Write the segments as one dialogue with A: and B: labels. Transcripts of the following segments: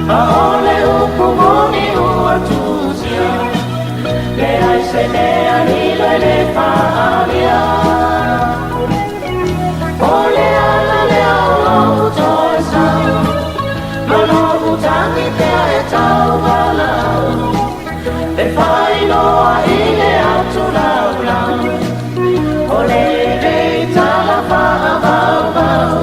A: Aole upumoni uatusia Le aisene anilo ele faalia Ole ala le aula utoe sau Mano utangi te e tau walau Le whainoa ile atu lau lau Ole le tala wha vau vau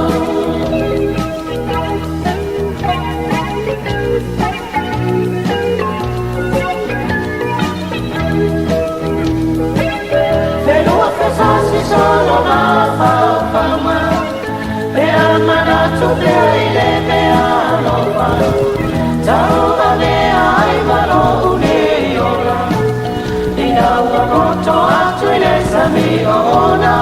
A: Solo ma fama pe amana tu pe ile pe alofa tauba me ai malo une yola ina wa moto atu ile sami ona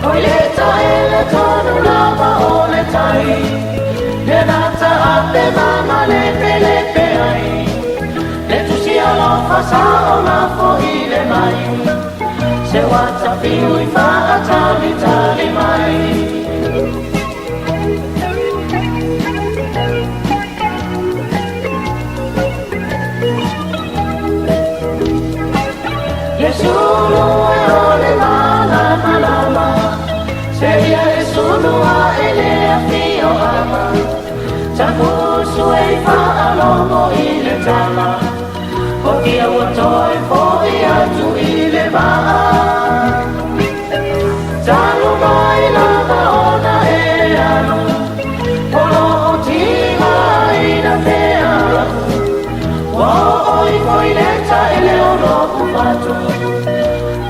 A: oile ta ele tonu lava ole tai le nata ate mama le pe ai le tu si alofa sa ona fo ile mai Se wata piu I wha tali tali mai Le sulu e ole mala malama Se ia e sulu a ele a fio ama Tamusu e wha alomo I le tala O kia watoi fo I atu I le maa Talo mai lava ona e anu Polo o tima ina te alu Wa oi koi leta ele o loku fatu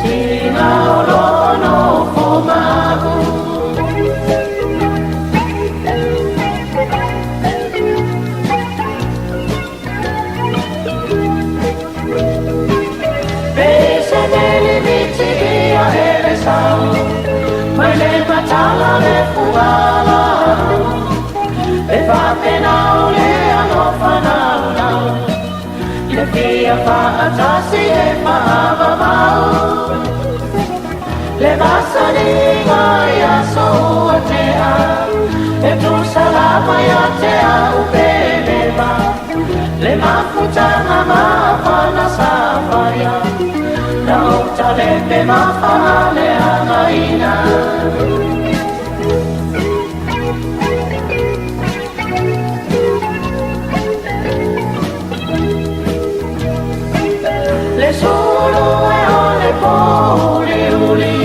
A: Tina o lono fo mahu Pese neli viti ia ele sau Mai le matala le fuala Le fa penao le alofa nau nau Le fia fa atasi e fa avavau Le masaringa ia so a te a E tu salama ia te a upelema Le mafutanga mafana safaya Na utale pe mafale amaina Le solo e ole poli uli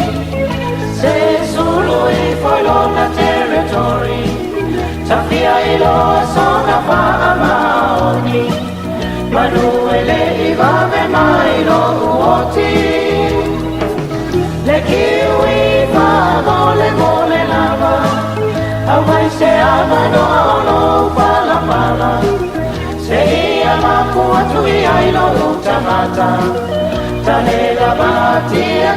A: Se solo I foi lona territory Tafia I loa sona fa amaoni Manuele I vave mai lo uoti Le kiwi fa mole lava Au mai se amano no pala pala Se ia maku atu I ai lo utamata Tale la batia